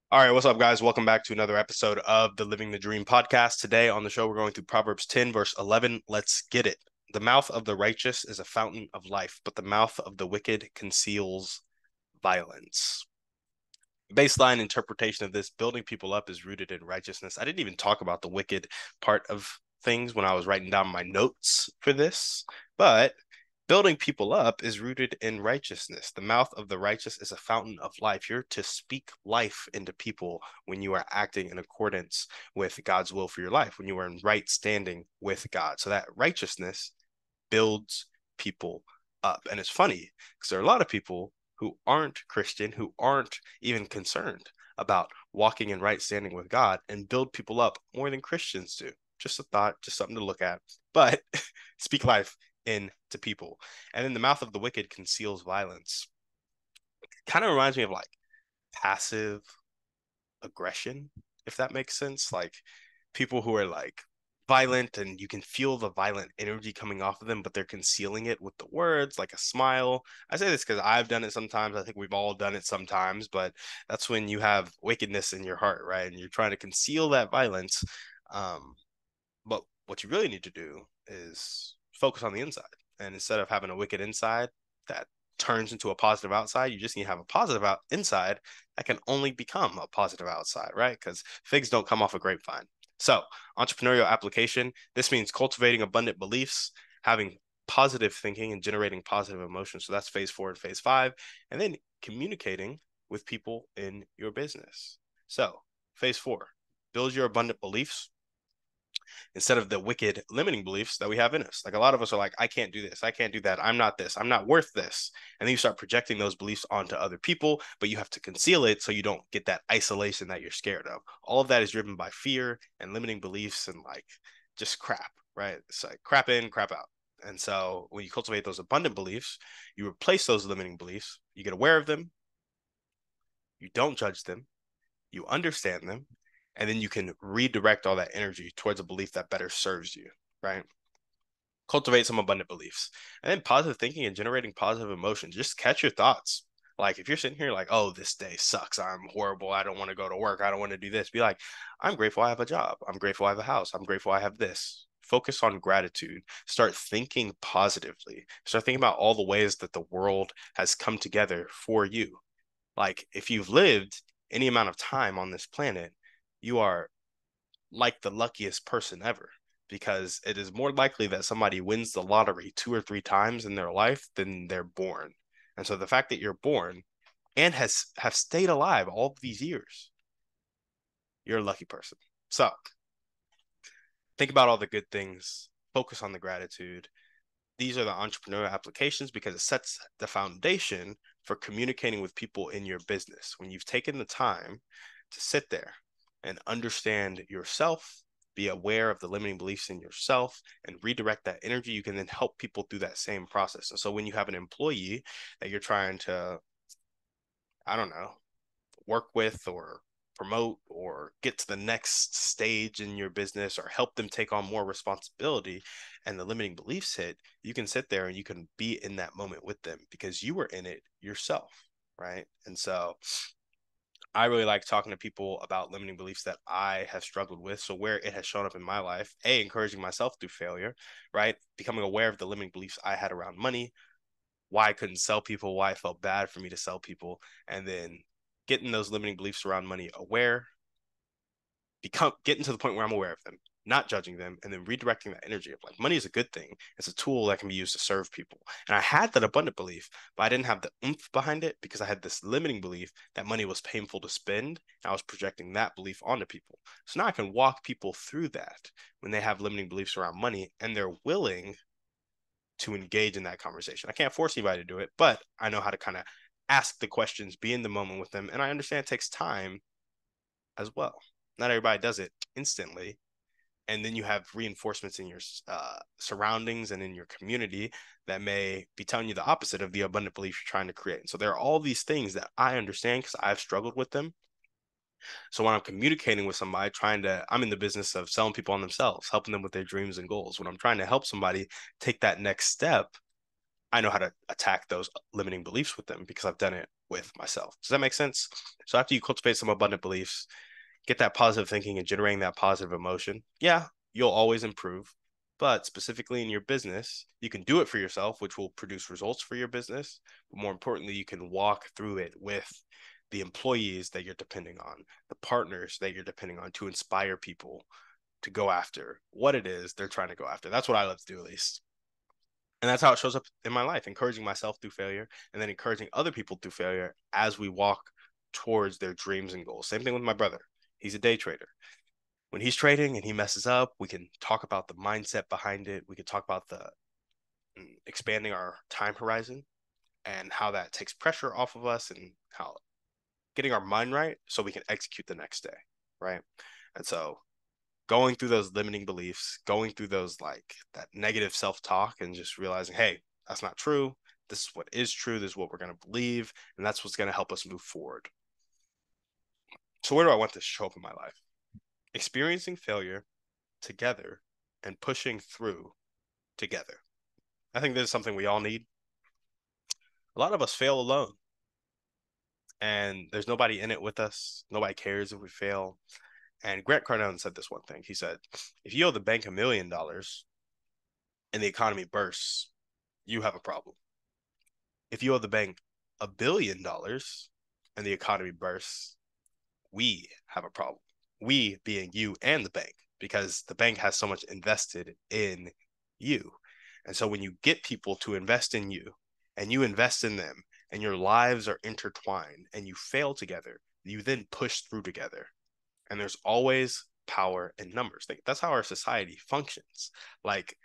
All right, what's up, guys? Welcome back to another episode of the Living the Dream podcast. Today on the show, we're going through Proverbs 10, verse 11. Let's get it. The mouth of the righteous is a fountain of life, but the mouth of the wicked conceals violence. Baseline interpretation of this: building people up is rooted in righteousness. I didn't even talk about the wicked part of things when I was writing down my notes for this, but building people up is rooted in righteousness. The mouth of the righteous is a fountain of life. You're to speak life into people when you are acting in accordance with God's will for your life, when you are in right standing with God. So that righteousness builds people up. And it's funny because there are a lot of people who aren't Christian, who aren't even concerned about walking in right standing with God and build people up more than Christians do. Just a thought, just something to look at. But speak life into people. And then the mouth of the wicked conceals violence. Kind of reminds me of like passive aggression, if that makes sense. Like people who are like violent and you can feel the violent energy coming off of them, but they're concealing it with the words, like a smile. I say this because I've done it sometimes. I think we've all done it sometimes, but that's when you have wickedness in your heart, right? And you're trying to conceal that violence. Um, but what you really need to do is focus on the inside. And instead of having a wicked inside that turns into a positive outside, you just need to have a positive out inside that can only become a positive outside, right? Because figs don't come off a grapevine. So, entrepreneurial application, this means cultivating abundant beliefs, having positive thinking and generating positive emotions. So that's phase 4 and phase 5. And then communicating with people in your business. So, phase 4, build your abundant beliefs instead of the wicked limiting beliefs that we have in us. Like a lot of us are like, I can't do this, I can't do that, I'm not this, I'm not worth this. And then you start projecting those beliefs onto other people, but you have to conceal it so you don't get that isolation that you're scared of. All of that is driven by fear and limiting beliefs and like just crap, right? It's like crap in, crap out. And so when you cultivate those abundant beliefs, you replace those limiting beliefs, you get aware of them, you don't judge them, you understand them, and then you can redirect all that energy towards a belief that better serves you, right? Cultivate some abundant beliefs. And then positive thinking and generating positive emotions. Just catch your thoughts. Like if you're sitting here like, oh, this day sucks. I'm horrible. I don't want to go to work. I don't want to do this. Be like, I'm grateful I have a job. I'm grateful I have a house. I'm grateful I have this. Focus on gratitude. Start thinking positively. Start thinking about all the ways that the world has come together for you. Like if you've lived any amount of time on this planet, you are like the luckiest person ever because it is more likely that somebody wins the lottery 2 or 3 times in their life than they're born. And so the fact that you're born and has have stayed alive all of these years, you're a lucky person. So think about all the good things, focus on the gratitude. These are the entrepreneurial applications because it sets the foundation for communicating with people in your business. When you've taken the time to sit there and understand yourself, be aware of the limiting beliefs in yourself, and redirect that energy, you can then help people through that same process. And so when you have an employee that you're trying to, I don't know, work with or promote or get to the next stage in your business or help them take on more responsibility and the limiting beliefs hit, you can sit there and you can be in that moment with them because you were in it yourself, right? And so I really like talking to people about limiting beliefs that I have struggled with. So where it has shown up in my life, encouraging myself through failure, right? Becoming aware of the limiting beliefs I had around money, why I couldn't sell people, why it felt bad for me to sell people, and then getting those limiting beliefs around money aware, getting to the point where I'm aware of them, not judging them, and then redirecting that energy of like money is a good thing. It's a tool that can be used to serve people. And I had that abundant belief, but I didn't have the oomph behind it because I had this limiting belief that money was painful to spend. I was projecting that belief onto people. So now I can walk people through that when they have limiting beliefs around money and they're willing to engage in that conversation. I can't force anybody to do it, but I know how to kind of ask the questions, be in the moment with them. And I understand it takes time as well. Not everybody does it instantly. And then you have reinforcements in your surroundings and in your community that may be telling you the opposite of the abundant belief you're trying to create. And so there are all these things that I understand because I've struggled with them. So when I'm communicating with somebody, I'm in the business of selling people on themselves, helping them with their dreams and goals. When I'm trying to help somebody take that next step, I know how to attack those limiting beliefs with them because I've done it with myself. Does that make sense? So after you cultivate some abundant beliefs, get that positive thinking and generating that positive emotion, yeah, you'll always improve. But specifically in your business, you can do it for yourself, which will produce results for your business. But more importantly, you can walk through it with the employees that you're depending on, the partners that you're depending on to inspire people to go after what it is they're trying to go after. That's what I love to do, at least. And that's how it shows up in my life, encouraging myself through failure and then encouraging other people through failure as we walk towards their dreams and goals. Same thing with my brother. He's a day trader. When he's trading and he messes up, we can talk about the mindset behind it. We can talk about the expanding our time horizon and how that takes pressure off of us and how getting our mind right so we can execute the next day, right? And so going through those limiting beliefs, going through those like that negative self-talk and just realizing, hey, that's not true. This is what is true. This is what we're going to believe. And that's what's going to help us move forward. So where do I want this to show up in my life? Experiencing failure together and pushing through together. I think this is something we all need. A lot of us fail alone and there's nobody in it with us. Nobody cares if we fail. And Grant Cardone said this one thing. He said, if you owe the bank $1 million and the economy bursts, you have a problem. If you owe the bank $1 billion and the economy bursts, we have a problem. We being you and the bank, because the bank has so much invested in you. And so when you get people to invest in you and you invest in them and your lives are intertwined and you fail together, you then push through together. And there's always power in numbers. That's how our society functions. Like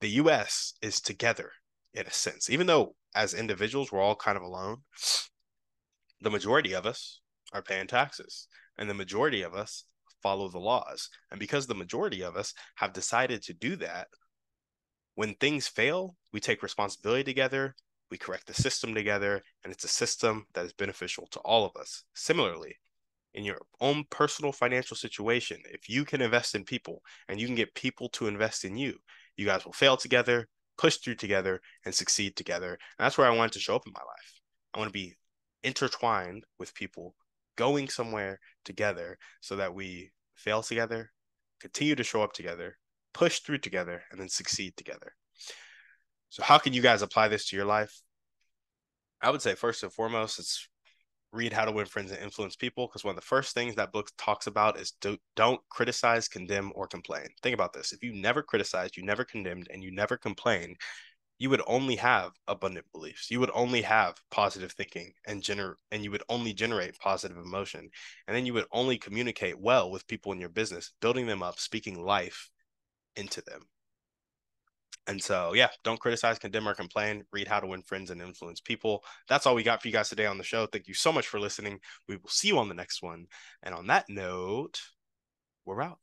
the US is together in a sense, even though as individuals we're all kind of alone. The majority of us are paying taxes, and the majority of us follow the laws. And because the majority of us have decided to do that, when things fail, we take responsibility together, we correct the system together, and it's a system that is beneficial to all of us. Similarly, in your own personal financial situation, if you can invest in people and you can get people to invest in you, you guys will fail together, push through together, and succeed together. And that's where I want to show up in my life. I want to be intertwined with people, going somewhere together so that we fail together, continue to show up together, push through together, and then succeed together. So, how can you guys apply this to your life? I would say, first and foremost, it's read How to Win Friends and Influence People, because one of the first things that book talks about is don't criticize, condemn, or complain. Think about this. If you never criticized, you never condemned, and you never complained, you would only have abundant beliefs. You would only have positive thinking and you would only generate positive emotion. And then you would only communicate well with people in your business, building them up, speaking life into them. And so, yeah, don't criticize, condemn, or complain. Read How to Win Friends and Influence People. That's all we got for you guys today on the show. Thank you so much for listening. We will see you on the next one. And on that note, we're out.